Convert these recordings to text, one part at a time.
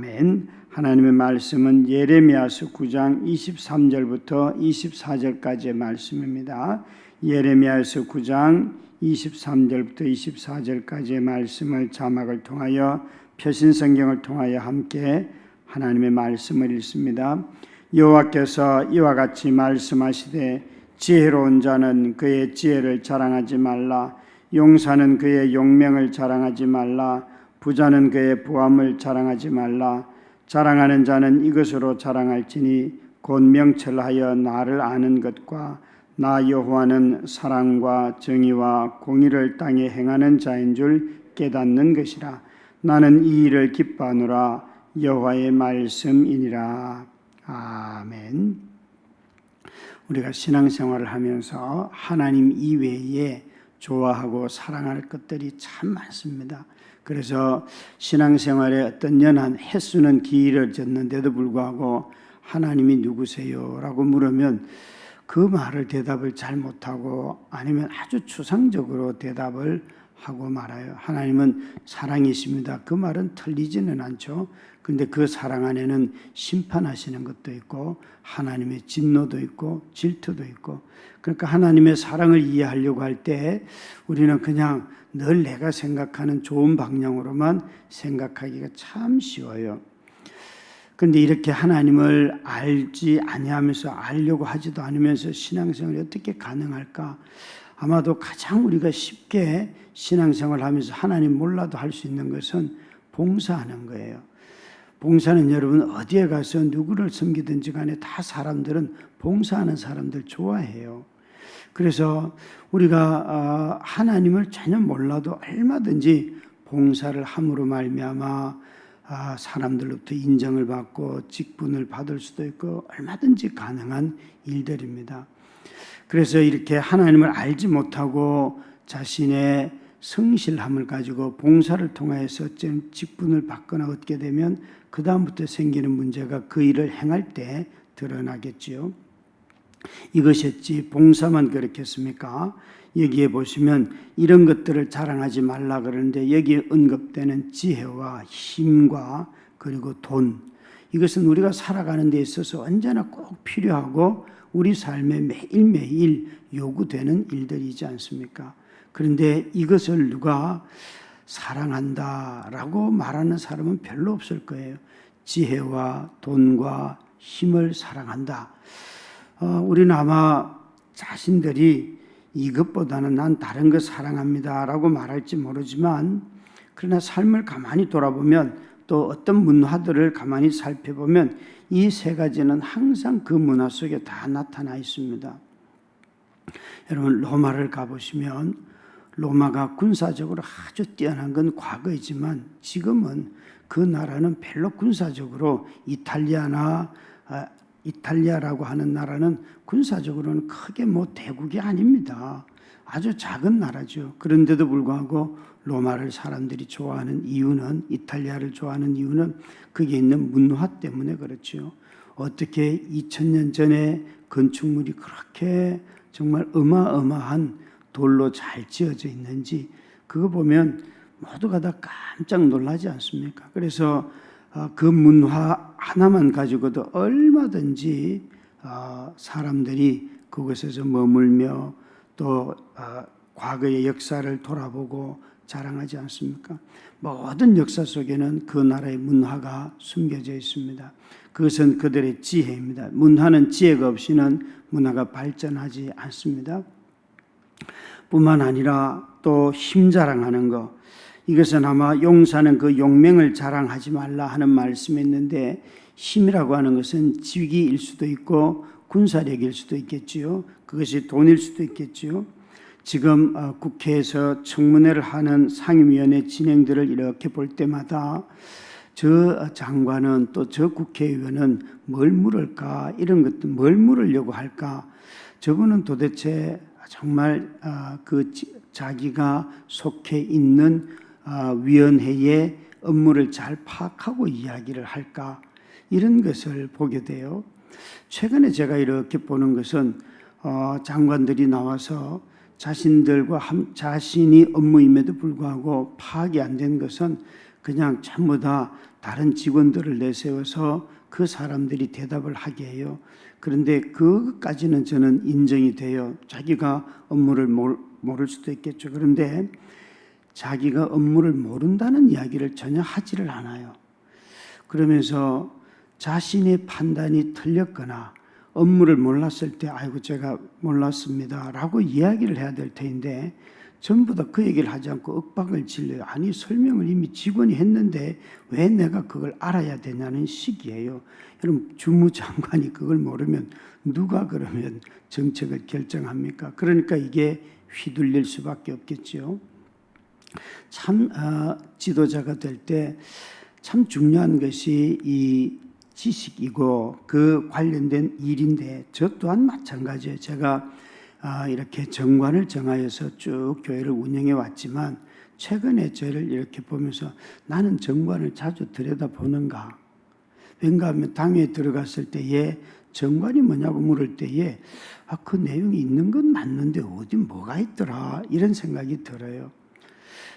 아멘. 하나님의 말씀은 예레미야서 9장 23절부터 24절까지의 말씀입니다. 예레미야서 9장 23절부터 24절까지의 말씀을 자막을 통하여 표신성경을 통하여 함께 하나님의 말씀을 읽습니다. 여호와께서 이와 같이 말씀하시되 지혜로운 자는 그의 지혜를 자랑하지 말라. 용사는 그의 용명을 자랑하지 말라. 부자는 그의 부함을 자랑하지 말라. 자랑하는 자는 이것으로 자랑할지니 곧 명철하여 나를 아는 것과 나 여호와는 사랑과 정의와 공의를 땅에 행하는 자인 줄 깨닫는 것이라. 나는 이 일을 기뻐하노라. 여호와의 말씀이니라. 아멘. 우리가 신앙생활을 하면서 하나님 이외에 좋아하고 사랑할 것들이 참 많습니다. 그래서 신앙생활에 어떤 연한 햇수는 길어졌는데도 불구하고 하나님이 누구세요? 라고 물으면 그 말을 대답을 잘 못하고 아니면 아주 추상적으로 대답을 하고 말아요. 하나님은 사랑이십니다. 그 말은 틀리지는 않죠. 그런데 그 사랑 안에는 심판하시는 것도 있고 하나님의 진노도 있고 질투도 있고, 그러니까 하나님의 사랑을 이해하려고 할 때 우리는 그냥 늘 내가 생각하는 좋은 방향으로만 생각하기가 참 쉬워요. 그런데 이렇게 하나님을 알지 아니하면서 알려고 하지도 않으면서 신앙생활이 어떻게 가능할까? 아마도 가장 우리가 쉽게 신앙생활을 하면서 하나님 몰라도 할 수 있는 것은 봉사하는 거예요. 봉사는 여러분 어디에 가서 누구를 섬기든지 간에 다 사람들은 봉사하는 사람들 좋아해요. 그래서 우리가 하나님을 전혀 몰라도 얼마든지 봉사를 함으로 말미암아 사람들로부터 인정을 받고 직분을 받을 수도 있고 얼마든지 가능한 일들입니다. 그래서 이렇게 하나님을 알지 못하고 자신의 성실함을 가지고 봉사를 통해서 직분을 받거나 얻게 되면 그 다음부터 생기는 문제가 그 일을 행할 때 드러나겠지요. 이것이 어찌 봉사만 그렇겠습니까? 여기에 보시면 이런 것들을 자랑하지 말라 그러는데 여기에 언급되는 지혜와 힘과 그리고 돈, 이것은 우리가 살아가는 데 있어서 언제나 꼭 필요하고 우리 삶에 매일매일 요구되는 일들이지 않습니까? 그런데 이것을 누가 사랑한다라고 말하는 사람은 별로 없을 거예요. 지혜와 돈과 힘을 사랑한다. 우리는 아마 자신들이 이것보다는 난 다른 거 사랑합니다라고 말할지 모르지만, 그러나 삶을 가만히 돌아보면 또 어떤 문화들을 가만히 살펴보면 이 세 가지는 항상 그 문화 속에 다 나타나 있습니다. 여러분 로마를 가보시면 로마가 군사적으로 아주 뛰어난 건 과거이지만 지금은 그 나라는 별로 군사적으로 이탈리아라고 하는 나라는 군사적으로는 크게 대국이 아닙니다. 아주 작은 나라죠. 그런데도 불구하고 로마를 사람들이 좋아하는 이유는, 이탈리아를 좋아하는 이유는 거기에 있는 문화 때문에 그렇죠. 어떻게 2000년 전에 건축물이 그렇게 정말 어마어마한 돌로 잘 지어져 있는지 그거 보면 모두가 다 깜짝 놀라지 않습니까? 그래서 그 문화 하나만 가지고도 얼마든지 사람들이 그곳에서 머물며 또 과거의 역사를 돌아보고 자랑하지 않습니까? 모든 역사 속에는 그 나라의 문화가 숨겨져 있습니다. 그것은 그들의 지혜입니다. 문화는 지혜가 없이는 문화가 발전하지 않습니다. 뿐만 아니라 또 힘 자랑하는 것, 이것은 아마 용사는 그 용명을 자랑하지 말라 하는 말씀이 있는데, 힘이라고 하는 것은 직위일 수도 있고 군사력일 수도 있겠지요. 그것이 돈일 수도 있겠지요. 지금 국회에서 청문회를 하는 상임위원회 진행들을 이렇게 볼 때마다 저 장관은 또 저 국회의원은 뭘 물을까, 이런 것들 뭘 물으려고 할까, 저분은 도대체 정말 자기가 속해 있는 위원회의 업무를 잘 파악하고 이야기를 할까, 이런 것을 보게 돼요. 최근에 제가 이렇게 보는 것은 장관들이 나와서 자신이 업무임에도 불구하고 파악이 안 된 것은 그냥 전부 다 다른 직원들을 내세워서 그 사람들이 대답을 하게 해요. 그런데 그것까지는 저는 인정이 돼요. 자기가 업무를 모를 수도 있겠죠. 그런데 자기가 업무를 모른다는 이야기를 전혀 하지를 않아요. 그러면서 자신의 판단이 틀렸거나 업무를 몰랐을 때 아이고 제가 몰랐습니다 라고 이야기를 해야 될 텐데 전부 다 그 얘기를 하지 않고 윽박을 질러요. 아니 설명을 이미 직원이 했는데 왜 내가 그걸 알아야 되냐는 식이에요. 여러분 주무장관이 그걸 모르면 누가 그러면 정책을 결정합니까? 그러니까 이게 휘둘릴 수밖에 없겠죠. 참 지도자가 될 때 참 중요한 것이 이 지식이고 그 관련된 일인데 저 또한 마찬가지예요. 제가 이렇게 정관을 정하여서 쭉 교회를 운영해 왔지만 최근에 저를 이렇게 보면서 나는 정관을 자주 들여다보는가? 왠가 하면 당에 들어갔을 때에 정관이 뭐냐고 물을 때에 그 내용이 있는 건 맞는데 어디 뭐가 있더라 이런 생각이 들어요.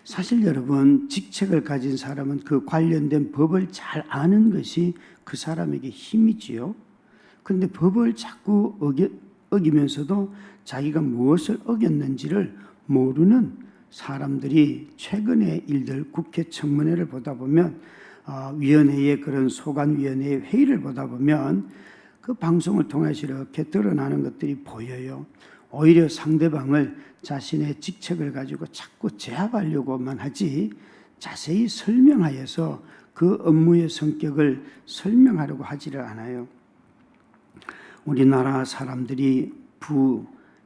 사실 여러분 직책을 가진 사람은 그 관련된 법을 잘 아는 것이 그 사람에게 힘이지요. 그런데 법을 자꾸 어기면서도 자기가 무엇을 어겼는지를 모르는 사람들이 최근의 일들 국회 청문회를 보다 보면 위원회의 그런 소관위원회의 회의를 보다 보면 그 방송을 통해서 이렇게 드러나는 것들이 보여요. 오히려 상대방을 자신의 직책을 가지고 자꾸 제압하려고만 하지 자세히 설명하여서 그 업무의 성격을 설명하려고 하지를 않아요. 우리나라 사람들이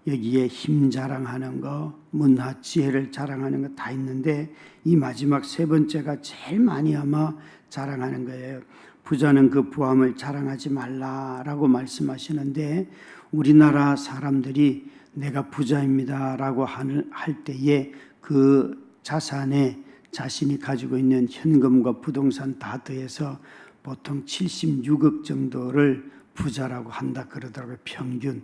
여기에 힘 자랑하는 거, 문화, 지혜를 자랑하는 거 다 있는데 이 마지막 세 번째가 제일 많이 아마 자랑하는 거예요. 부자는 그 부함을 자랑하지 말라라고 말씀하시는데 우리나라 사람들이 내가 부자입니다 라고 할 때에 그 자산에 자신이 가지고 있는 현금과 부동산 다 더해서 보통 76억 정도를 부자라고 한다 그러더라고요. 평균.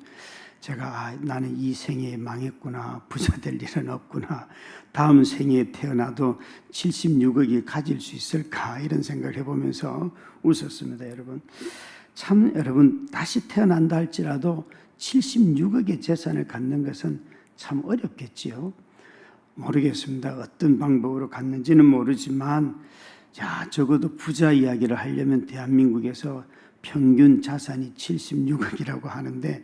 제가 나는 이 생에 망했구나. 부자 될 일은 없구나. 다음 생에 태어나도 76억이 가질 수 있을까 이런 생각을 해보면서 웃었습니다. 여러분. 참 여러분 다시 태어난다 할지라도 76억의 재산을 갖는 것은 참 어렵겠지요. 모르겠습니다. 어떤 방법으로 갖는지는 모르지만 적어도 부자 이야기를 하려면 대한민국에서 평균 자산이 76억이라고 하는데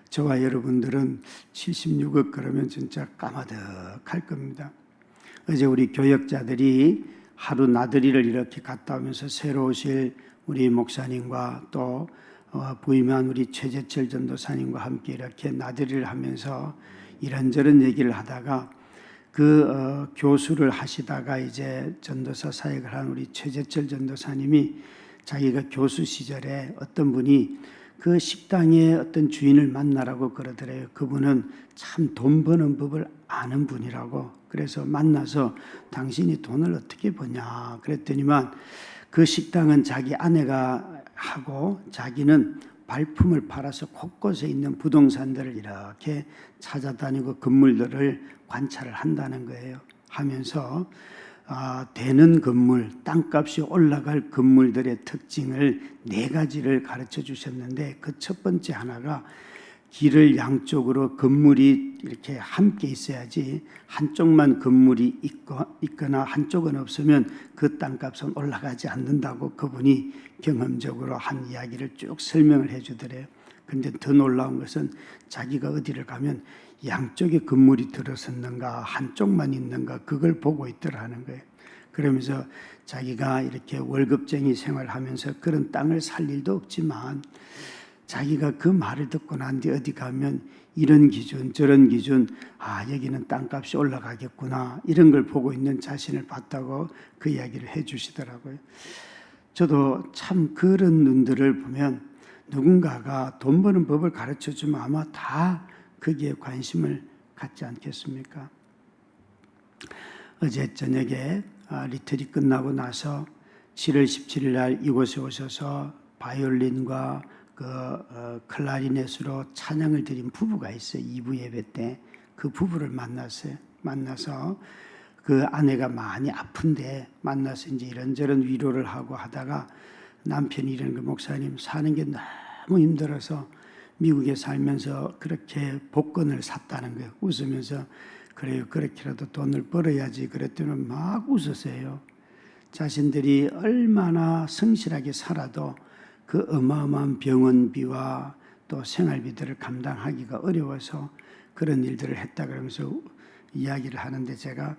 저와 여러분들은 76억 그러면 진짜 까마득할 겁니다. 어제 우리 교역자들이 하루 나들이를 이렇게 갔다 오면서 새로 오실 우리 목사님과 또 부임한 우리 최재철 전도사님과 함께 이렇게 나들이를 하면서 이런저런 얘기를 하다가 교수를 하시다가 이제 전도사 사역을 한 우리 최재철 전도사님이 자기가 교수 시절에 어떤 분이 그 식당의 어떤 주인을 만나라고 그러더래요. 그분은 참 돈 버는 법을 아는 분이라고. 그래서 만나서 당신이 돈을 어떻게 버냐 그랬더니만 그 식당은 자기 아내가 하고 자기는 발품을 팔아서 곳곳에 있는 부동산들을 이렇게 찾아다니고 건물들을 관찰을 한다는 거예요. 하면서 되는 건물, 땅값이 올라갈 건물들의 특징을 4가지를 가르쳐 주셨는데 그 첫 번째 하나가 길을 양쪽으로 건물이 이렇게 함께 있어야지 한쪽만 건물이 있거나 한쪽은 없으면 그 땅값은 올라가지 않는다고 그분이 경험적으로 한 이야기를 쭉 설명을 해주더래요. 그런데 더 놀라운 것은 자기가 어디를 가면 양쪽에 건물이 들어섰는가 한쪽만 있는가 그걸 보고 있더라는 거예요. 그러면서 자기가 이렇게 월급쟁이 생활하면서 그런 땅을 살 일도 없지만 자기가 그 말을 듣고 난 뒤 어디 가면 이런 기준 저런 기준 여기는 땅값이 올라가겠구나 이런 걸 보고 있는 자신을 봤다고 그 이야기를 해 주시더라고요. 저도 참 그런 눈들을 보면 누군가가 돈 버는 법을 가르쳐 주면 아마 다 거기에 관심을 갖지 않겠습니까? 어제 저녁에 리트리 끝나고 나서 7월 17일 날 이곳에 오셔서 바이올린과 클라리넷으로 찬양을 드린 부부가 있어요. 2부 예배 때 그 부부를 만났어요. 만나서 그 아내가 많이 아픈데 만나서 이제 이런저런 위로를 하고 하다가 남편이 이런 거 목사님 사는 게 너무 힘들어서 미국에 살면서 그렇게 복권을 샀다는 거예요. 웃으면서 그래요. 그렇게라도 돈을 벌어야지. 그랬더니 막 웃으세요. 자신들이 얼마나 성실하게 살아도 그 어마어마한 병원비와 또 생활비들을 감당하기가 어려워서 그런 일들을 했다 그러면서 이야기를 하는데 제가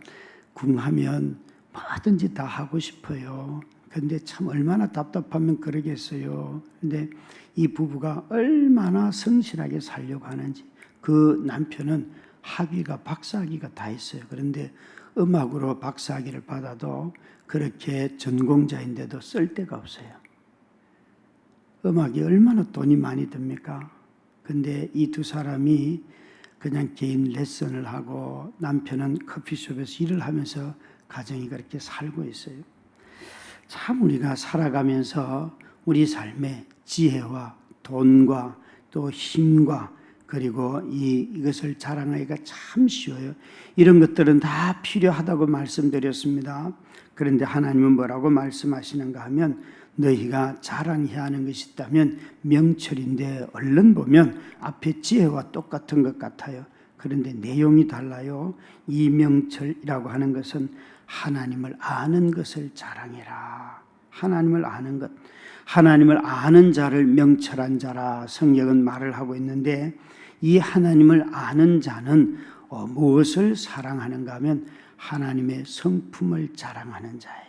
궁하면 뭐든지 다 하고 싶어요. 근데 참 얼마나 답답하면 그러겠어요. 근데 이 부부가 얼마나 성실하게 살려고 하는지. 그 남편은 학위가 박사학위가 다 있어요. 그런데 음악으로 박사학위를 받아도 그렇게 전공자인데도 쓸 데가 없어요. 음악이 얼마나 돈이 많이 듭니까? 근데 이 두 사람이 그냥 개인 레슨을 하고 남편은 커피숍에서 일을 하면서 가정이 그렇게 살고 있어요. 참 우리가 살아가면서 우리 삶의 지혜와 돈과 또 힘과 그리고 이것을 자랑하기가 참 쉬워요. 이런 것들은 다 필요하다고 말씀드렸습니다. 그런데 하나님은 뭐라고 말씀하시는가 하면 너희가 자랑해야 하는 것이 있다면 명철인데 얼른 보면 앞에 지혜와 똑같은 것 같아요. 그런데 내용이 달라요. 이 명철이라고 하는 것은 하나님을 아는 것을 자랑해라. 하나님을 아는 것. 하나님을 아는 자를 명철한 자라 성경은 말을 하고 있는데 이 하나님을 아는 자는 무엇을 사랑하는가 하면 하나님의 성품을 자랑하는 자예요.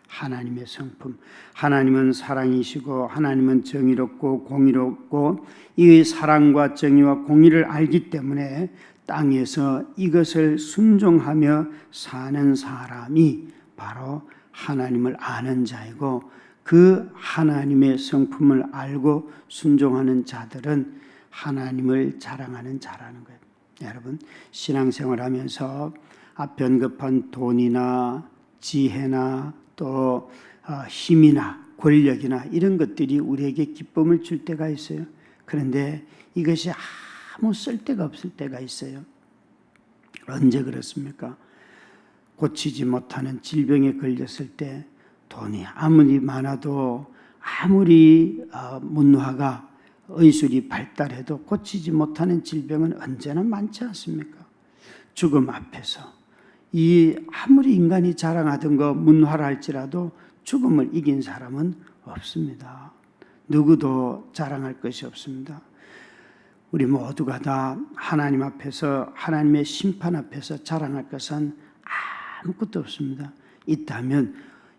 하나님의 성품. 하나님은 사랑이시고 하나님은 정의롭고 공의롭고 이 사랑과 정의와 공의를 알기 때문에 땅에서 이것을 순종하며 사는 사람이 바로 하나님을 아는 자이고 그 하나님의 성품을 알고 순종하는 자들은 하나님을 자랑하는 자라는 거예요. 여러분 신앙생활하면서 앞에 언급한 돈이나 지혜나 또 힘이나 권력이나 이런 것들이 우리에게 기쁨을 줄 때가 있어요. 그런데 이것이 아무 쓸데가 없을 때가 있어요. 언제 그렇습니까? 고치지 못하는 질병에 걸렸을 때 돈이 아무리 많아도 아무리 문화가 의술이 발달해도 고치지 못하는 질병은 언제나 많지 않습니까? 죽음 앞에서 이 아무리 인간이 자랑하던 거 문화라 할지라도 죽음을 이긴 사람은 없습니다. 누구도 자랑할 것이 없습니다. 우리 모두가 다 하나님 앞에서 하나님의 심판 앞에서 자랑할 것은 아무것도 없습니다. 있다면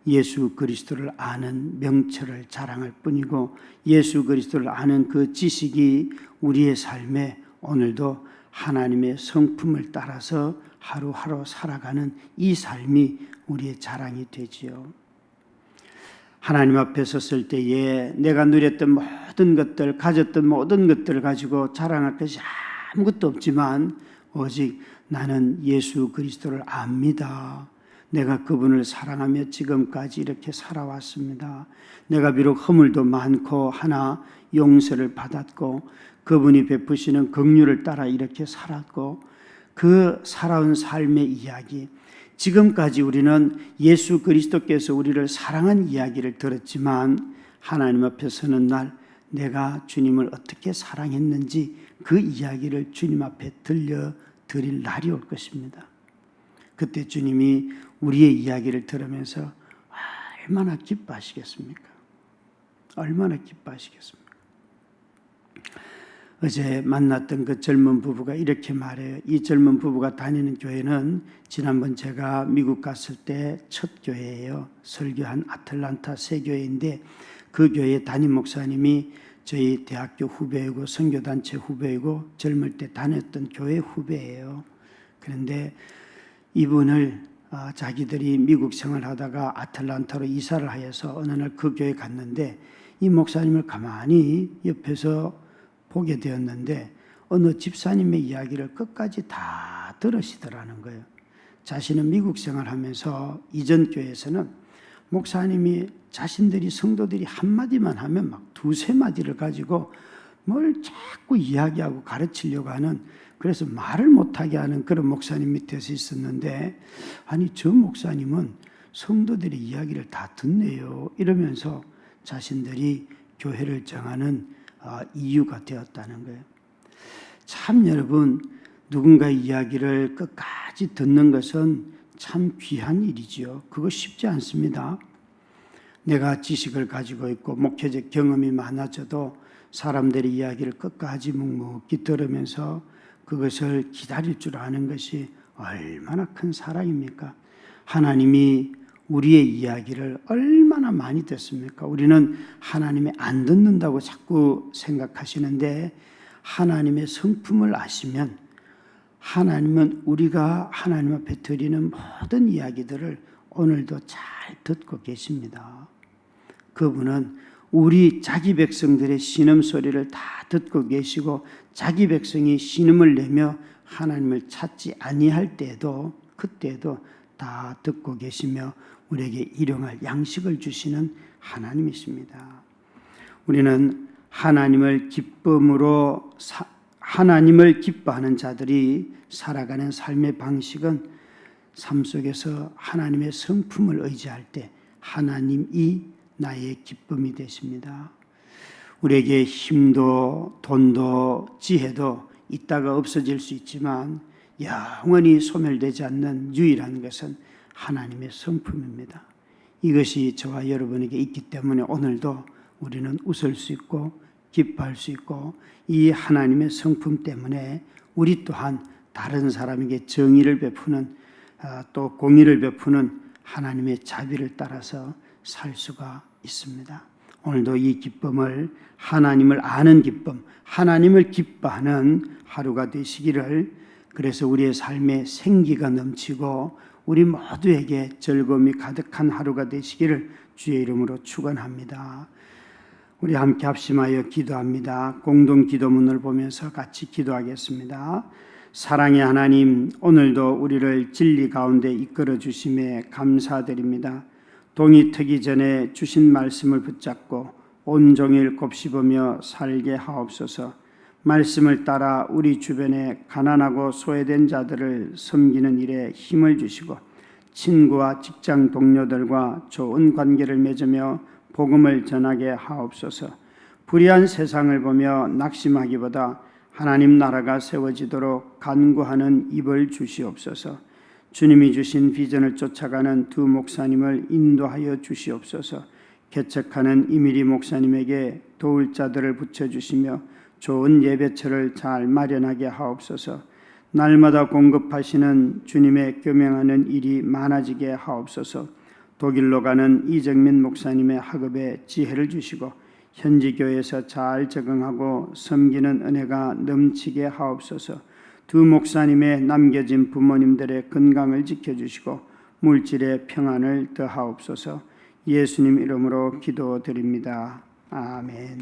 예수 그리스도를 아는 명철을 자랑할 뿐이고 예수 그리스도를 아는 그 지식이 우리의 삶에 오늘도 하나님의 성품을 따라서 하루하루 살아가는 이 삶이 우리의 자랑이 되지요. 하나님 앞에 섰을 때에 내가 누렸던 모든 것들, 가졌던 모든 것들을 가지고 자랑할 것이 아무것도 없지만 오직 나는 예수 그리스도를 압니다. 내가 그분을 사랑하며 지금까지 이렇게 살아왔습니다. 내가 비록 허물도 많고 하나 용서를 받았고 그분이 베푸시는 긍휼을 따라 이렇게 살았고 그 살아온 삶의 이야기, 지금까지 우리는 예수 그리스도께서 우리를 사랑한 이야기를 들었지만 하나님 앞에 서는 날 내가 주님을 어떻게 사랑했는지 그 이야기를 주님 앞에 들려드릴 날이 올 것입니다. 그때 주님이 우리의 이야기를 들으면서 얼마나 기뻐하시겠습니까? 얼마나 기뻐하시겠습니까? 어제 만났던 그 젊은 부부가 이렇게 말해요. 이 젊은 부부가 다니는 교회는 지난번 제가 미국 갔을 때 첫 교회예요. 설교한 아틀란타 새 교회인데 그 교회 담임 목사님이 저희 대학교 후배이고 선교단체 후배이고 젊을 때 다녔던 교회 후배예요. 그런데 이분을 자기들이 미국 생활하다가 아틀란타로 이사를 하여서 어느 날 그 교회 갔는데 이 목사님을 가만히 옆에서 보게 되었는데 어느 집사님의 이야기를 끝까지 다 들으시더라는 거예요. 자신은 미국 생활하면서 이전 교회에서는 목사님이 자신들이 성도들이 한마디만 하면 막 두세 마디를 가지고 뭘 자꾸 이야기하고 가르치려고 하는, 그래서 말을 못하게 하는 그런 목사님 밑에서 있었는데, 아니 저 목사님은 성도들의 이야기를 다 듣네요 이러면서 자신들이 교회를 정하는 이유가 되었다는 거예요. 참 여러분, 누군가의 이야기를 끝까지 듣는 것은 참 귀한 일이지요. 그거 쉽지 않습니다. 내가 지식을 가지고 있고 목회적 경험이 많아져도 사람들의 이야기를 끝까지 묵묵히 들으면서 그것을 기다릴 줄 아는 것이 얼마나 큰 사랑입니까? 하나님이 우리의 이야기를 얼마나 많이 듣습니까? 우리는 하나님이 안 듣는다고 자꾸 생각하시는데, 하나님의 성품을 아시면 하나님은 우리가 하나님 앞에 드리는 모든 이야기들을 오늘도 잘 듣고 계십니다. 그분은 우리 자기 백성들의 신음소리를 다 듣고 계시고, 자기 백성이 신음을 내며 하나님을 찾지 아니할 때에도 그때도 다 듣고 계시며 우리에게 일용할 양식을 주시는 하나님이십니다. 우리는 하나님을 기뻐하는 자들이 살아가는 삶의 방식은 삶 속에서 하나님의 성품을 의지할 때 하나님이 나의 기쁨이 되십니다. 우리에게 힘도 돈도 지혜도 있다가 없어질 수 있지만 영원히 소멸되지 않는 유일한 것은 하나님의 성품입니다. 이것이 저와 여러분에게 있기 때문에 오늘도 우리는 웃을 수 있고 기뻐할 수 있고, 이 하나님의 성품 때문에 우리 또한 다른 사람에게 정의를 베푸는, 또 공의를 베푸는 하나님의 자비를 따라서 살 수가 있습니다. 오늘도 이 기쁨을, 하나님을 아는 기쁨, 하나님을 기뻐하는 하루가 되시기를, 그래서 우리의 삶에 생기가 넘치고 우리 모두에게 즐거움이 가득한 하루가 되시기를 주의 이름으로 축원합니다. 우리 함께 합심하여 기도합니다. 공동 기도문을 보면서 같이 기도하겠습니다. 사랑의 하나님, 오늘도 우리를 진리 가운데 이끌어 주심에 감사드립니다. 동이 트기 전에 주신 말씀을 붙잡고 온종일 곱씹으며 살게 하옵소서. 말씀을 따라 우리 주변에 가난하고 소외된 자들을 섬기는 일에 힘을 주시고, 친구와 직장 동료들과 좋은 관계를 맺으며 복음을 전하게 하옵소서. 불의한 세상을 보며 낙심하기보다 하나님 나라가 세워지도록 간구하는 입을 주시옵소서. 주님이 주신 비전을 쫓아가는 두 목사님을 인도하여 주시옵소서. 개척하는 이미리 목사님에게 도울 자들을 붙여주시며 좋은 예배처를 잘 마련하게 하옵소서. 날마다 공급하시는 주님의 교명하는 일이 많아지게 하옵소서. 독일로 가는 이정민 목사님의 학업에 지혜를 주시고 현지 교회에서 잘 적응하고 섬기는 은혜가 넘치게 하옵소서. 두 목사님의 남겨진 부모님들의 건강을 지켜주시고 물질의 평안을 더하옵소서. 예수님 이름으로 기도드립니다. 아멘.